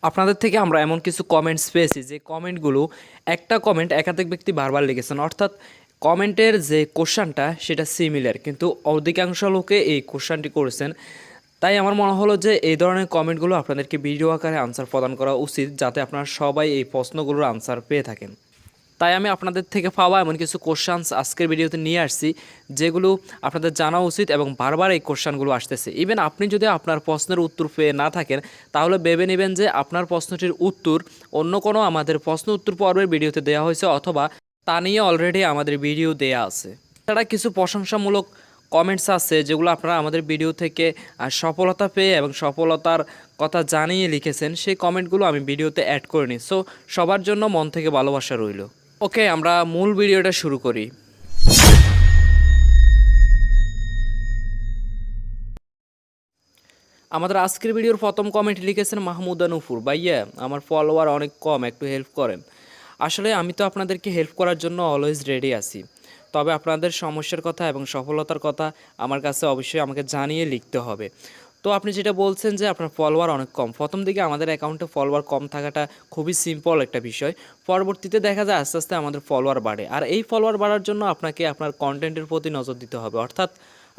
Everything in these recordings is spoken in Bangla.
আপনাদের থেকে আমরা এমন কিছু কমেন্টস পেয়েছি যে কমেন্টগুলো একটা কমেন্ট একাধিক ব্যক্তি বারবার লিখেছেন, অর্থাৎ কমেন্টের যে কোশ্চানটা সেটা সিমিলার, কিন্তু অধিকাংশ লোকে এই কোশ্চানটি করেছেন। তাই আমার মনে হলো যে এই ধরনের কমেন্টগুলো আপনাদেরকে ভিডিও আকারে আনসার প্রদান করা উচিত, যাতে আপনারা সবাই এই প্রশ্নগুলোর আনসার পেয়ে থাকেন। তাই আমি আপনাদের থেকে পাওয়া এমন কিছু কোশ্চানস আজকের ভিডিওতে নিয়ে আসছি, যেগুলো আপনাদের জানা উচিত এবং বারবার এই কোশ্চানগুলো আসতেছে। ইভেন আপনি যদি আপনার প্রশ্নের উত্তর পেয়ে না থাকেন, তাহলে ভেবে নেবেন যে আপনার প্রশ্নটির উত্তর অন্য কোনো আমাদের প্রশ্ন উত্তর পর্বের ভিডিওতে দেওয়া হয়েছে, অথবা তা নিয়ে অলরেডি আমাদের ভিডিও দেয়া আছে। এছাড়া কিছু প্রশংসামূলক কমেন্টস আছে যেগুলো আপনারা আমাদের ভিডিও থেকে সফলতা পেয়ে এবং সফলতার কথা জানিয়ে লিখেছেন, সেই কমেন্টগুলো আমি ভিডিওতে অ্যাড করে নিই। সো সবার জন্য মন থেকে ভালোবাসা রইল। ওকে, আমরা মূল ভিডিওটা শুরু করি। আমাদের আজকের ভিডিওর প্রথম কমেন্ট লিখেছেন মাহমুদা নুপুর, ভাইয়া আমার ফলোয়ার অনেক কম, একটু হেল্প করেন। আসলে আমি তো আপনাদেরকে হেল্প করার জন্য অলওয়েজ রেডি আছি, তবে আপনাদের সমস্যার কথা এবং সফলতার কথা আমার কাছে অবশ্যই আমাকে জানিয়ে লিখতে হবে। তো আপনি যেটা বলছেন যে আপনার ফলোয়ার অনেক কম, প্রথম দিকে আমাদের অ্যাকাউন্টে ফলোয়ার কম থাকাটা খুবই সিম্পল একটা বিষয়। পরবর্তীতে দেখা যায় আস্তে আস্তে আমাদের ফলোয়ার বাড়ে, আর এই ফলোয়ার বাড়ার জন্য আপনাকে আপনার কন্টেন্টের প্রতি নজর দিতে হবে, অর্থাৎ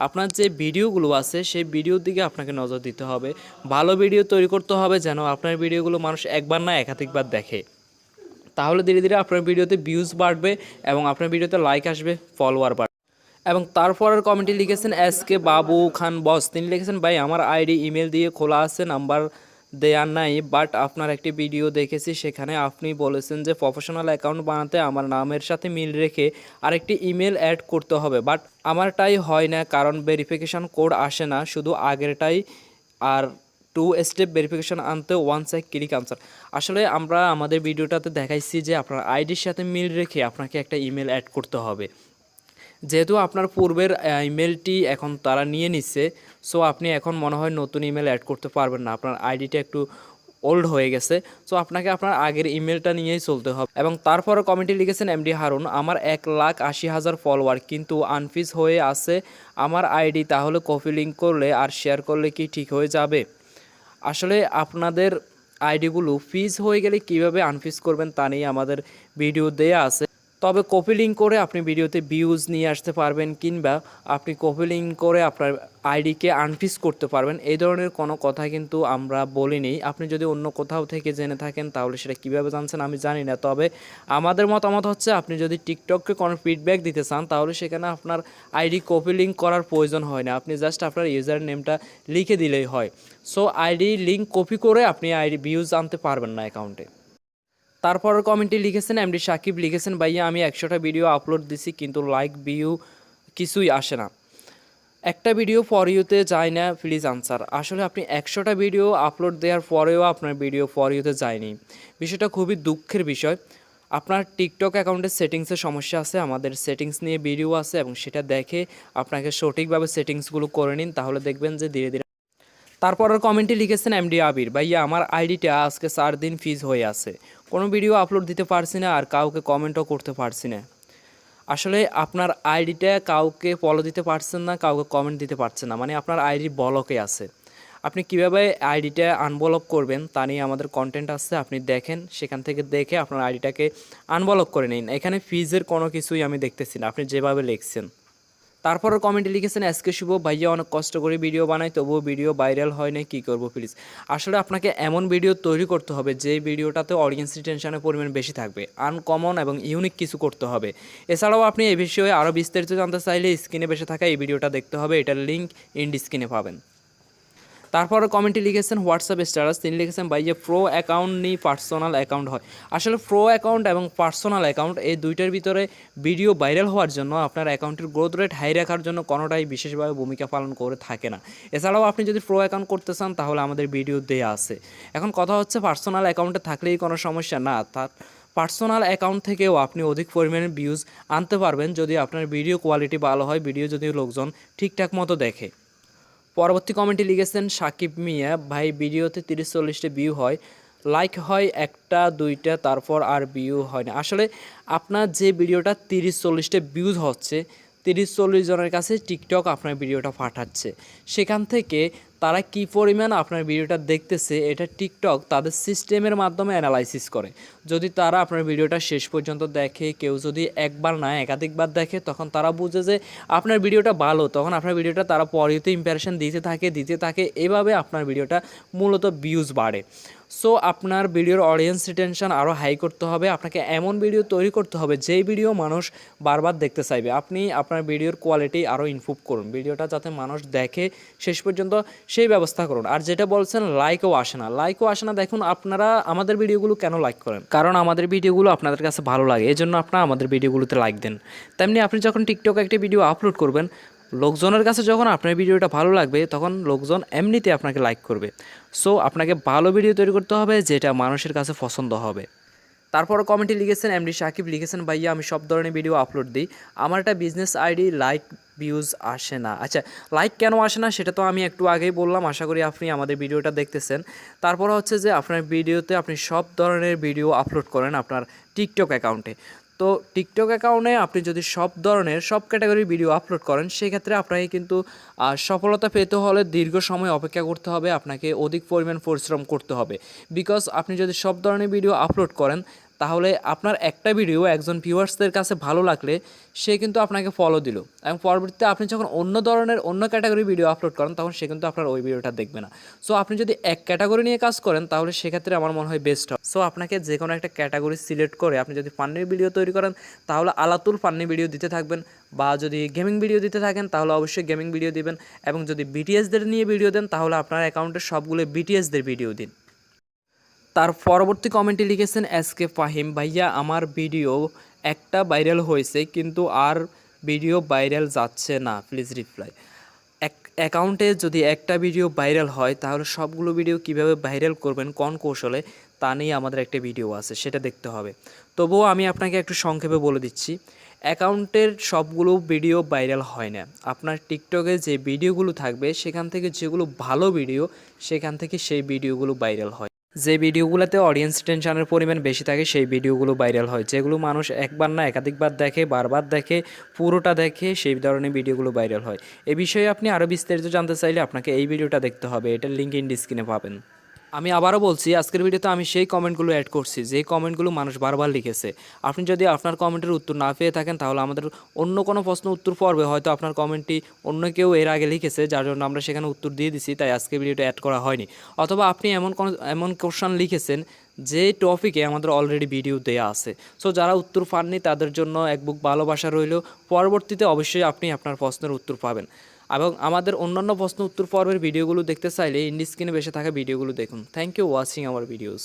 আপনার যে ভিডিওগুলো আছে সেই ভিডিওর দিকে আপনাকে নজর দিতে হবে। ভালো ভিডিও তৈরি করতে হবে যেন আপনার ভিডিওগুলো মানুষ একবার না একাধিকবার দেখে। তাহলে ধীরে ধীরে আপনার ভিডিওতে ভিউজ বাড়বে এবং আপনার ভিডিওতে লাইক আসবে, ফলোয়ার বাড়বে। এবং তারপরের কমেন্টে লিখেছেন এসকে বাবু খান বস, তিনি লিখেছেন, ভাই আমার আইডি ইমেল দিয়ে খোলা আছে, নাম্বার দেয়া নাই, বাট আপনার একটি ভিডিও দেখেছি, সেখানে আপনি বলেছেন যে প্রফেশনাল অ্যাকাউন্ট বানাতে আমার নামের সাথে মিল রেখে আরেকটি ইমেল অ্যাড করতে হবে, বাট আমারটাই হয় না, কারণ ভেরিফিকেশান কোড আসে না, শুধু আগেরটাই, আর 2 স্টেপ ভেরিফিকেশান আনতে 1 সেক ক্লিক আনসার। আসলে আমরা আমাদের ভিডিওটাতে দেখাইছি যে আপনার আইডির সাথে মিল রেখে আপনাকে একটা ইমেল অ্যাড করতে হবে। যেহেতু আপনার পূর্বের ইমেলটি এখন তারা নিয়ে নিচ্ছে, সো আপনি এখন মনে হয় নতুন ইমেল অ্যাড করতে পারবেন না, আপনার আইডিটা একটু ওল্ড হয়ে গেছে। সো আপনাকে আপনার আগের ইমেলটা নিয়েই চলতে হবে। এবং তারপরে কমেন্টে লিখেছেন এমডি হারুন, আমার 1,80,000 ফলোয়ার, কিন্তু আনফিস হয়ে আছে আমার আইডি, তাহলে কপি লিঙ্ক করলে আর শেয়ার করলে কি ঠিক হয়ে যাবে? আসলে আপনাদের আইডিগুলো ফিজ হয়ে গেলে কিভাবে আনফিজ করবেন তা নিয়ে আমাদের ভিডিও দেয়া আছে, তবে কপি লিঙ্ক করে আপনি ভিডিওতে ভিউজ নিয়ে আসতে পারবেন, কিংবা আপনি কপি লিঙ্ক করে আপনার আইডিকে আনফিজ করতে পারবেন, এই ধরনের কোনো কথা কিন্তু আমরা বলিনি। আপনি যদি অন্য কোথাও থেকে জেনে থাকেন তাহলে সেটা কীভাবে জানছেন আমি জানি না, তবে আমাদের মতামত হচ্ছে আপনি যদি টিকটককে কোনো ফিডব্যাক দিতে চান তাহলে সেখানে আপনার আইডি কপি লিঙ্ক করার প্রয়োজন হয় না, আপনি জাস্ট আপনার ইউজার নেমটা লিখে দিলেই হয়। সো আইডি লিঙ্ক কপি করে আপনি আইডি ভিউজ আনতে পারবেন না অ্যাকাউন্টে। তারপরের কমেন্টে লিখেছেন এমডি সাকিব, লিখেছেন, ভাইয়া আমি 100টা ভিডিও আপলোড দিছি কিন্তু লাইক ভিউ কিছুই আসে না, একটা ভিডিও ফর ইউতে যায় না, প্লিজ আনসার। আসলে আপনি 100টা ভিডিও আপলোড দেওয়ার পরেও আপনার ভিডিও ফর ইউতে যায়নি, বিষয়টা খুবই দুঃখের বিষয়। আপনার টিকটক অ্যাকাউন্টের সেটিংসের সমস্যা আছে, আমাদের সেটিংস নিয়ে ভিডিও আছে এবং সেটা দেখে আপনাকে সঠিকভাবে সেটিংসগুলো করে নিন, তাহলে দেখবেন যে ধীরে ধীরে। তারপরের কমেন্টে লিখেছেন এমডি আবির, ভাইয়া আমার আইডিটা আজকে 4 দিন ফিজ হয়ে আছে, কোনো ভিডিও আপলোড দিতে পারছি না আর কাউকে কমেন্টও করতে পারছি না। আসলে আপনার আইডিটা কাউকে ফলো দিতে পারছেন না, কাউকে কমেন্ট দিতে পারছেন না, মানে আপনার আইডি ব্লকে আছে। আপনি কিভাবে আইডিটা আনব্লক করবেন তা নিয়ে আমাদের কন্টেন্ট আছে, আপনি দেখেন, সেখান থেকে দেখে আপনার আইডিটাকে আনব্লক করে নিন। এখানে ফিজের কোনো কিছুই আমি দেখতেছি না, আপনি যেভাবে লিখছেন। তারপরের কমেন্টে লিখেছেন এসকে শুভ, ভাইয়া অনেক কষ্ট করে ভিডিও বানাই তবুও ভিডিও ভাইরাল হয় না, কী করবো প্লিজ। আসলে আপনাকে এমন ভিডিও তৈরি করতে হবে যে ভিডিওটাতে অডিয়েন্স রিটেনশনের পরিমাণ বেশি থাকবে, আনকমন এবং ইউনিক কিছু করতে হবে। এছাড়াও আপনি এই বিষয়ে আরও বিস্তারিত জানতে চাইলে স্ক্রিনে বসে থাকা এই ভিডিওটা দেখতে হবে, এটার লিঙ্ক ইন্ড স্ক্রিনে পাবেন। তারপরে কমেন্টে লিখেছেন হোয়াটসঅ্যাপ স্ট্যাটাস, তিনি লিখেছেন, ভাইয়া প্রো অ্যাকাউন্ট নেই পার্সোনাল অ্যাকাউন্ট হয়। আসলে প্রো অ্যাকাউন্ট এবং পার্সোনাল অ্যাকাউন্ট এই দুইটার ভিতরে ভিডিও ভাইরাল হওয়ার জন্য আপনার অ্যাকাউন্টের গ্রোথ রেট হাই রাখার জন্য কোনোটাই বিশেষভাবে ভূমিকা পালন করে থাকে না। এছাড়াও আপনি যদি প্রো অ্যাকাউন্ট করতে চান তাহলে আমাদের ভিডিও দেয়া আছে। এখন কথা হচ্ছে পার্সোনাল অ্যাকাউন্টে থাকলেই কোনো সমস্যা না, তার পার্সোনাল অ্যাকাউন্ট থেকেও আপনি অধিক পরিমাণে ভিউজ আনতে পারবেন যদি আপনার ভিডিও কোয়ালিটি ভালো হয়, ভিডিও যদি লোকজন ঠিকঠাক মতো দেখে। পরবর্তী কমেন্টে লিখেছেন সাকিব মিয়া, ভাই ভিডিওতে 30-40টা ভিউ হয়, লাইক হয় 1-2টা, তারপর আর ভিউ হয় না। আসলে আপনার যে ভিডিওটা 30-40টা ভিউজ হচ্ছে, 30-40 জনের কাছে টিকটক আপনার ভিডিওটা পাঠাচ্ছে, সেখান থেকে তারা কী পরিমাণ আপনার ভিডিওটা দেখতেছে এটা টিকটক তাদের সিস্টেমের মাধ্যমে অ্যানালাইসিস করে। যদি তারা আপনার ভিডিওটা শেষ পর্যন্ত দেখে, কেউ যদি একবার না একাধিকবার দেখে, তখন তারা বুঝে যে আপনার ভিডিওটা ভালো, তখন আপনার ভিডিওটা তারা পরেতে ইম্প্রেশন দিতে থাকে এভাবে আপনার ভিডিওটা মূলত ভিউজ বাড়ে। সো আপনার ভিডিওর অডিয়েন্স রিটেনশন আরও হাই করতে হবে। আপনাকে এমন ভিডিও তৈরি করতে হবে যেই ভিডিও মানুষ বারবার দেখতে চাইবে। আপনি আপনার ভিডিওর কোয়ালিটি আরও ইমপ্রুভ করুন, ভিডিওটা যাতে মানুষ দেখে শেষ পর্যন্ত সেই ব্যবস্থা করুন। আর যেটা বলছেন লাইকও আসে না, দেখুন আপনারা আমাদের ভিডিওগুলো কেন লাইক করেন? কারণ আমাদের ভিডিওগুলো আপনাদের কাছে ভালো লাগে, এই জন্য আপনারা আমাদের ভিডিওগুলোতে লাইক দেন। তেমনি আপনি যখন টিকটকে একটি ভিডিও আপলোড করবেন, লোকজনের কাছে যখন আপনার ভিডিওটা ভালো লাগবে তখন লোকজন এমনিতে আপনাকে লাইক করবে। সো আপনাকে ভালো ভিডিও তৈরি করতে হবে যেটা মানুষের কাছে পছন্দ হবে। তারপর কমেন্টে লিখেছেন এমডি সাকিব, লিখেছেন ভাইয়া আমি সব ধরনের ভিডিও আপলোড দিই, আমার একটা বিজনেস আইডি, লাইক ভিউজ আসে না। আচ্ছা, লাইক কেন আসে না সেটা তো আমি একটু আগেই বললাম, আশা করি আপনি আমাদের ভিডিওটা দেখতেছেন। তারপর হচ্ছে যে আপনার ভিডিওতে আপনি সব ধরনের ভিডিও আপলোড করেন আপনার টিকটক অ্যাকাউন্টে। তো টিকটক অ্যাকাউন্টে আপনি যদি সব ধরনের সব ক্যাটাগরির ভিডিও আপলোড করেন, সেক্ষেত্রে আপনাকে কিন্তু সফলতা পেতে হলে দীর্ঘ সময় অপেক্ষা করতে হবে, আপনাকে অধিক পরিমাণ পরিশ্রম করতে হবে। বিকজ আপনি যদি সব ধরনের ভিডিও আপলোড করেন, তাহলে আপনার একটা ভিডিও একজন ভিউয়ার্সদের কাছে ভালো লাগলে সে কিন্তু আপনাকে ফলো দিল, এবং পরবর্তীতে আপনি যখন অন্য ধরনের অন্য ক্যাটাগরি ভিডিও আপলোড করেন তখন সে কিন্তু আপনার ওই ভিডিওটা দেখবে না। সো আপনি যদি এক ক্যাটাগরি নিয়ে কাজ করেন তাহলে সেক্ষেত্রে আমার মনে হয় বেস্ট হয়। সো আপনাকে যে কোনো একটা ক্যাটাগরি সিলেক্ট করে আপনি যদি ফান্নির ভিডিও তৈরি করেন তাহলে আলাতুল ফান্নি ভিডিও দিতে থাকবেন, বা যদি গেমিং ভিডিও দিতে থাকেন তাহলে অবশ্যই গেমিং ভিডিও দিবেন, এবং যদি বিটিএসদের নিয়ে ভিডিও দেন তাহলে আপনার অ্যাকাউন্টে সবগুলো বিটিএসদের ভিডিও দিন। তার পরবর্তী কমেন্টে লিখেছেন এসকে ফাহিম, ভাইয়া আমার ভিডিও একটা ভাইরাল হয়েছে কিন্তু আর ভিডিও ভাইরাল যাচ্ছে না, প্লিজ রিপ্লাই। এক অ্যাকাউন্টে যদি একটা ভিডিও ভাইরাল হয় তাহলে সবগুলো ভিডিও কিভাবে ভাইরাল করবেন কোন কৌশলে, তা নিয়ে আমাদের একটা ভিডিও আছে, সেটা দেখতে হবে। তবুও আমি আপনাকে একটু সংক্ষেপে বলে দিচ্ছি, অ্যাকাউন্টের সবগুলো ভিডিও ভাইরাল হয় না। আপনার টিকটকে যে ভিডিওগুলো থাকবে সেখান থেকে যেগুলো ভালো ভিডিও সেখান থেকে সেই ভিডিওগুলো ভাইরাল হয়। যে ভিডিওগুলোতে অডিয়েন্স টেনশনের পরিমাণ বেশি থাকে সেই ভিডিওগুলো ভাইরাল হয়, যেগুলো মানুষ একবার না একাধিকবার দেখে, বারবার দেখে, পুরোটা দেখে, সেই ধরনের ভিডিওগুলো ভাইরাল হয়। এ বিষয়ে আপনি আরও বিস্তারিত জানতে চাইলে আপনাকে এই ভিডিওটা দেখতে হবে, এটার লিঙ্ক ইন ডিসক্রিপশনে পাবেন। আমি আবারও বলছি, আজকের ভিডিওতে আমি সেই কমেন্টগুলো অ্যাড করছি যে কমেন্টগুলো মানুষ বারবার লিখেছে। আপনি যদি আপনার কমেন্টের উত্তর না পেয়ে থাকেন তাহলে আমাদের অন্য কোনো প্রশ্ন উত্তর পর্বে হয়তো আপনার কমেন্টটি অন্য কেউ এর আগে লিখেছে, যার জন্য আমরা সেখানে উত্তর দিয়ে দিছি, তাই আজকে ভিডিওটা অ্যাড করা হয়নি। অথবা আপনি এমন কোশ্চেন লিখেছেন যে টপিকে আমাদের অলরেডি ভিডিও দেয়া আছে। সো যারা উত্তর পাননি তাদের জন্য এক বুক ভালোবাসা রইল, পরবর্তীতে অবশ্যই আপনি আপনার প্রশ্নের উত্তর পাবেন। এবং আমাদের অন্যান্য প্রশ্ন উত্তর পর্বের ভিডিওগুলো দেখতে চাইলে ইন্ডি স্ক্রিনে বেশি থাকা ভিডিওগুলো দেখুন। Thank you watching our videos.